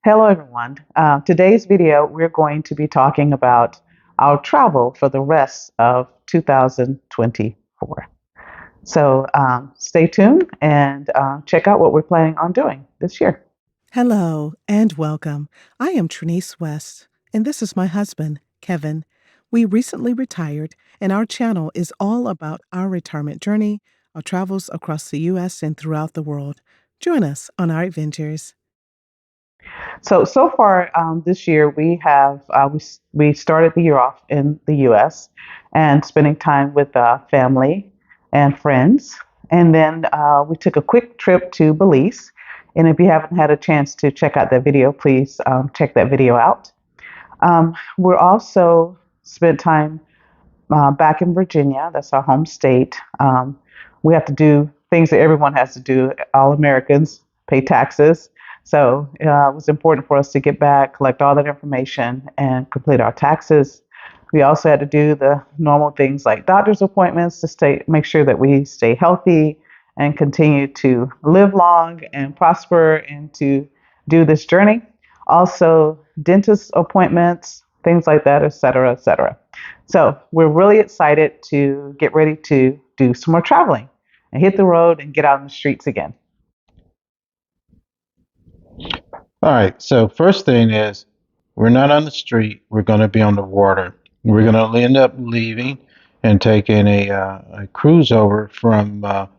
Hello, everyone. Today's video, we're going to be talking about our travel for the rest of 2024. So stay tuned and check out what we're planning on doing this year. Hello and welcome. I am Trinice West, and this is my husband, Kevin. We recently retired, and our channel is all about our retirement journey, our travels across the U.S. and throughout the world. Join us on our adventures. So far this year, we started the year off in the U.S. and spending time with family and friends, and then we took a quick trip to Belize. And if you haven't had a chance to check out that video, please check that video out. We're also spent time back in Virginia. That's our home state. We have to do things that everyone has to do, all Americans pay taxes. So it was important for us to get back, collect all that information, and complete our taxes. We also had to do the normal things like doctor's appointments to make sure that we stay healthy and continue to live long and prosper and to do this journey. Also, dentist appointments, things like that, et cetera, et cetera. So we're really excited to get ready to do some more traveling and hit the road and get out in the streets again. All right. So first thing is we're not on the street. We're going to be on the water. We're going to end up leaving and taking a cruise over from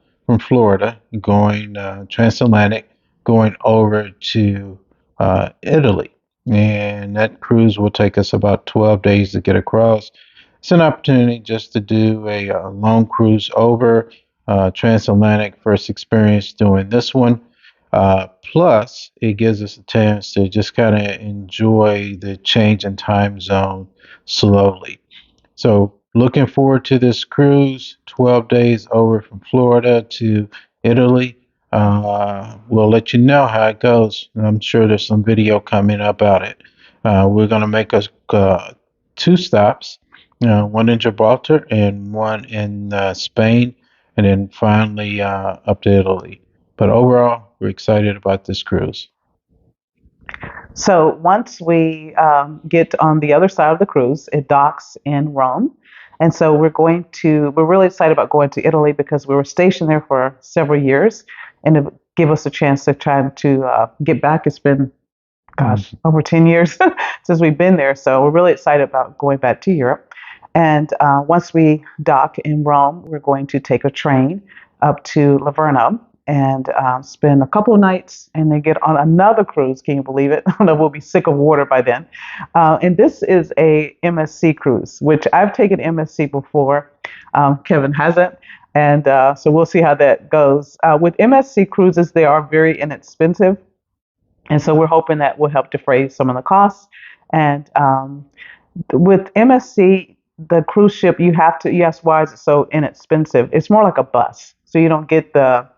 Florida, going transatlantic, going over to Italy, and that cruise will take us about 12 days to get across. It's an opportunity just to do a long cruise over transatlantic. First experience doing this one. Plus, it gives us a chance to just kind of enjoy the change in time zone slowly. So, looking forward to this cruise, 12 days over from Florida to Italy. We'll let you know how it goes. I'm sure there's some video coming about it. We're going to make us two stops, one in Gibraltar and one in Spain, and then finally up to Italy. But overall, we're excited about this cruise. So once we get on the other side of the cruise, it docks in Rome. And so we're really excited about going to Italy because we were stationed there for several years and it would give us a chance to try to get back. It's been, gosh, over 10 years since we've been there. So we're really excited about going back to Europe. And once we dock in Rome, we're going to take a train up to Livorno and spend a couple of nights and then get on another cruise. Can you believe it? I know we'll be sick of water by then. And this is a MSC cruise, which I've taken MSC before. Kevin hasn't. And so we'll see how that goes. With MSC cruises, they are very inexpensive. And so we're hoping that will help defray some of the costs. And with MSC, the cruise ship, you ask why is it so inexpensive? It's more like a bus. So you don't get the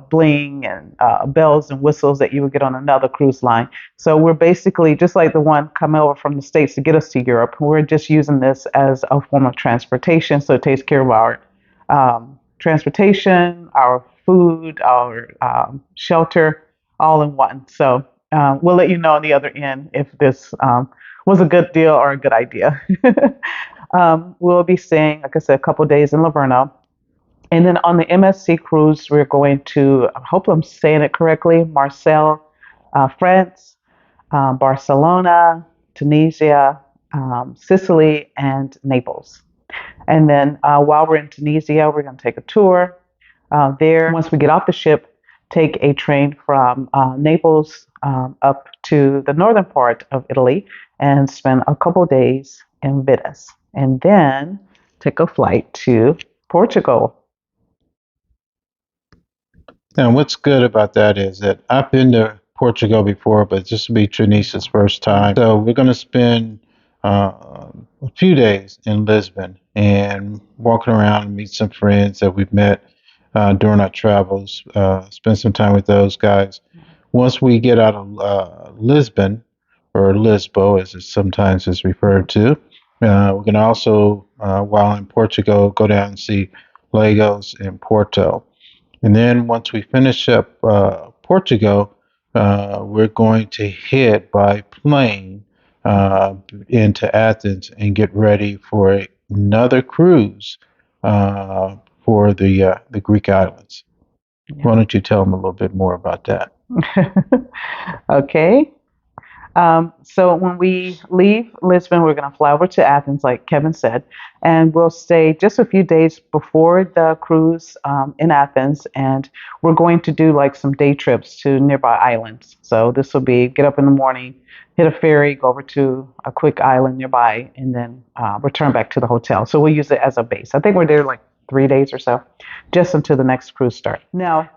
bling and bells and whistles that you would get on another cruise line. So we're basically just like the one coming over from the States to get us to Europe. We're just using this as a form of transportation. So it takes care of our transportation, our food, our shelter, all in one. So we'll let you know on the other end if this was a good deal or a good idea. We'll be staying, like I said, a couple of days in Livorno. And then on the MSC cruise, we're going to, I hope I'm saying it correctly, Marseille, France, Barcelona, Tunisia, Sicily, and Naples. And then while we're in Tunisia, we're going to take a tour there. Once we get off the ship, take a train from Naples up to the northern part of Italy and spend a couple of days in Venice. And then take a flight to Portugal. And what's good about that is that I've been to Portugal before, but this will be Trinice's first time. So we're going to spend a few days in Lisbon and walking around and meet some friends that we've met during our travels. Spend some time with those guys. Once we get out of Lisbon, or Lisbo as it sometimes is referred to, we're going to also, while in Portugal, go down and see Lagos and Porto. And then once we finish up Portugal, we're going to head by plane uh, into Athens and get ready for another cruise uh, for the Greek islands. Why Yeah. don't you tell them a little bit more about that? Okay. So when we leave Lisbon, we're going to fly over to Athens, like Kevin said, and we'll stay just a few days before the cruise in Athens, and we're going to do like some day trips to nearby islands. So this will be get up in the morning, hit a ferry, go over to a quick island nearby, and then return back to the hotel. So we'll use it as a base. I think we're there like 3 days or so, just until the next cruise start. Now,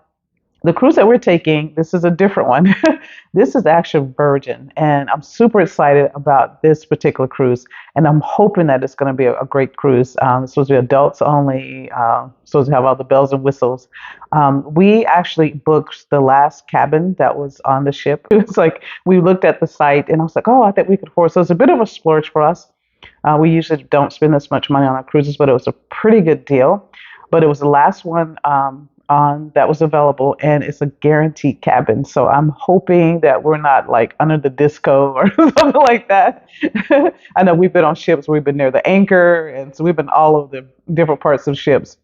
the cruise that we're taking, this is a different one. This is actually Virgin, and I'm super excited about this particular cruise. And I'm hoping that it's going to be a great cruise. It's supposed to be adults only, supposed to have all the bells and whistles. We actually booked the last cabin that was on the ship. It was like we looked at the site, and I was like, oh, I think we could afford. So it's a bit of a splurge for us. We usually don't spend this much money on our cruises, but it was a pretty good deal. But it was the last one on that was available, and it's a guaranteed cabin. So I'm hoping that we're not like under the disco or something like that. I know we've been on ships, we've been near the anchor, and so we've been all over the different parts of ships.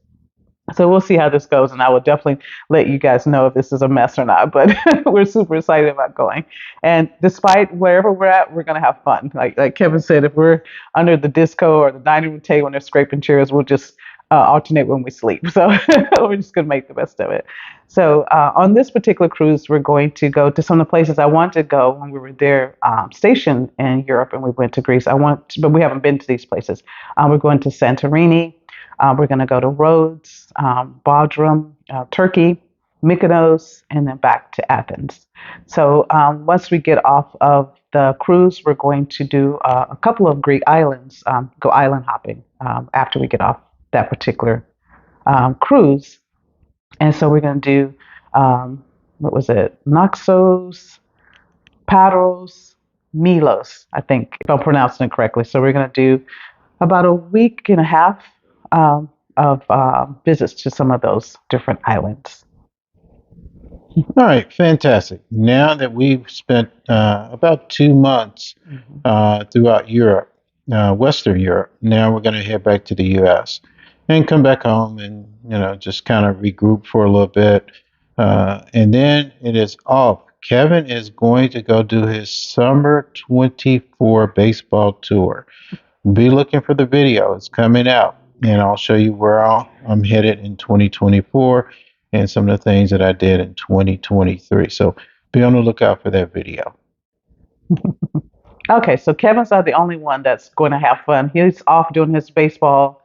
So we'll see how this goes, and I will definitely let you guys know if this is a mess or not. But we're super excited about going. And despite wherever we're at, we're gonna have fun. Like Kevin said, if we're under the disco or the dining room table when they're scraping chairs, we'll just alternate when we sleep. So we're just gonna make the best of it. So on this particular cruise, we're going to go to some of the places I wanted to go when we were there stationed in Europe, and we went to Greece. But we haven't been to these places. We're going to Santorini. We're going to go to Rhodes, Bodrum, Turkey, Mykonos, and then back to Athens. So once we get off of the cruise, we're going to do a couple of Greek islands, go island hopping after we get off that particular cruise. And so we're going to do, what was it, Naxos, Paros, Milos, I think, if I'm pronouncing it correctly. So we're going to do about a week and a half of visits to some of those different islands. All right, fantastic. Now that we've spent about 2 months throughout Europe, Western Europe, now we're going to head back to the U.S. and come back home and just kind of regroup for a little bit, and then it is off. Kevin is going to go do his summer 24 baseball tour. Be looking for the video. It's coming out, and I'll show you where I'm headed in 2024 and some of the things that I did in 2023. So be on the lookout for that video. Okay, so Kevin's not the only one that's going to have fun. He's off doing his baseball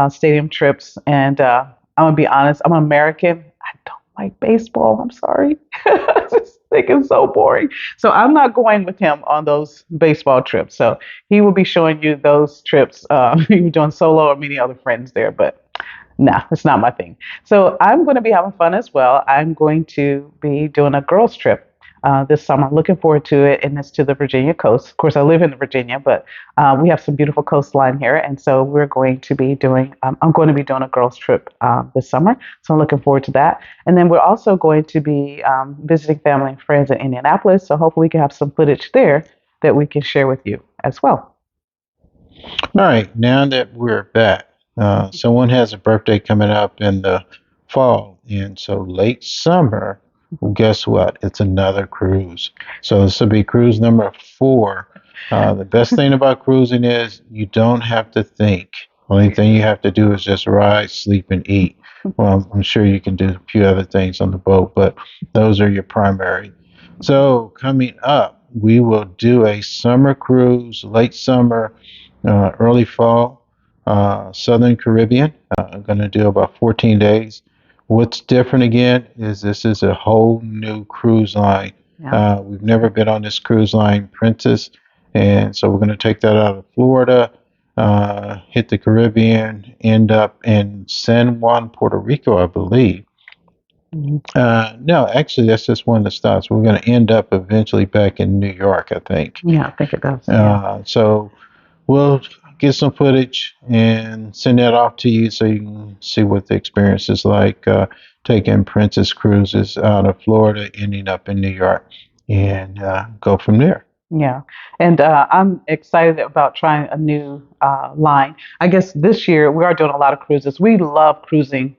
stadium trips, and I'm gonna be honest. I'm American. I don't like baseball. I'm sorry. I just think it's so boring. So I'm not going with him on those baseball trips. So he will be showing you those trips. He'll be doing solo or meeting other friends there, but nah, it's not my thing. So I'm going to be having fun as well. I'm going to be doing a girls' trip this summer. I'm looking forward to it, and it's to the Virginia coast. Of course, I live in Virginia, but we have some beautiful coastline here, and so we're going to be doing. I'm going to be doing a girls' trip this summer, so I'm looking forward to that. And then we're also going to be visiting family and friends in Indianapolis. So hopefully, we can have some footage there that we can share with you as well. All right, now that we're back, someone has a birthday coming up in the fall, and so late summer. Well, guess what? It's another cruise. So this will be cruise number 4. The best thing about cruising is you don't have to think. Only thing you have to do is just ride, sleep, and eat. Well, I'm sure you can do a few other things on the boat, but those are your primary. So coming up, we will do a summer cruise, late summer, early fall, Southern Caribbean. I'm going to do about 14 days. What's different again is this is a whole new cruise line. Yeah. We've never been on this cruise line, Princess, and so we're going to take that out of Florida, hit the Caribbean, end up in San Juan, Puerto Rico, I believe. No, actually, that's just one of the stops. We're going to end up eventually back in New York, I think. Yeah, I think it does. Yeah. So we'll get some footage and send that off to you so you can see what the experience is like taking Princess cruises out of Florida, ending up in New York. and go from there. Yeah, and I'm excited about trying a new line. I guess this year we are doing a lot of cruises. We love cruising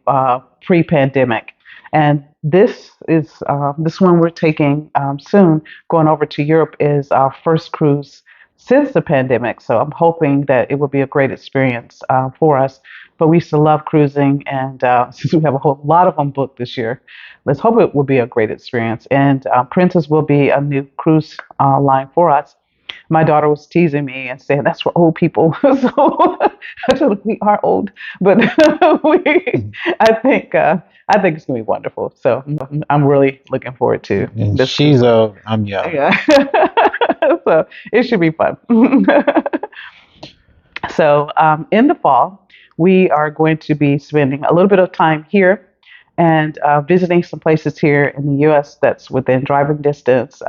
pre-pandemic, and this one we're taking soon, going over to Europe, is our first cruise since the pandemic. So I'm hoping that it will be a great experience for us. But we used to love cruising, and since we have a whole lot of them booked this year, let's hope it will be a great experience. And Princess will be a new cruise line for us. My daughter was teasing me and saying that's for old people. So I told her we are old, but I think it's gonna be wonderful. So I'm really looking forward to And this cruise she's line. old, I'm young. Yeah, so it should be fun. So in the fall, we are going to be spending a little bit of time here and visiting some places here in the U.S. that's within driving distance,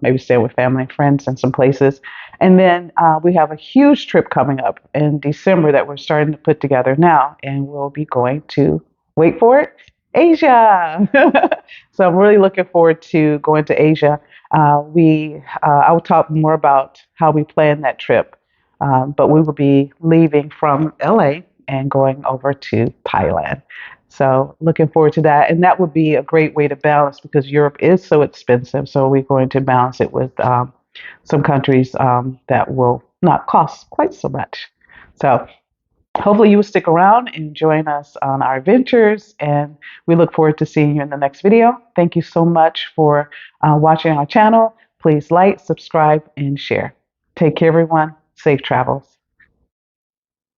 maybe staying with family and friends in some places. And then we have a huge trip coming up in December that we're starting to put together now, and we'll be going to, wait for it, Asia. So I'm really looking forward to going to Asia. I will talk more about how we plan that trip, but we will be leaving from LA and going over to Thailand. So looking forward to that. And that would be a great way to balance because Europe is so expensive. So we're going to balance it with some countries that will not cost quite so much. So hopefully you will stick around and join us on our adventures. And we look forward to seeing you in the next video. Thank you so much for watching our channel. Please like, subscribe, and share. Take care, everyone. Safe travels.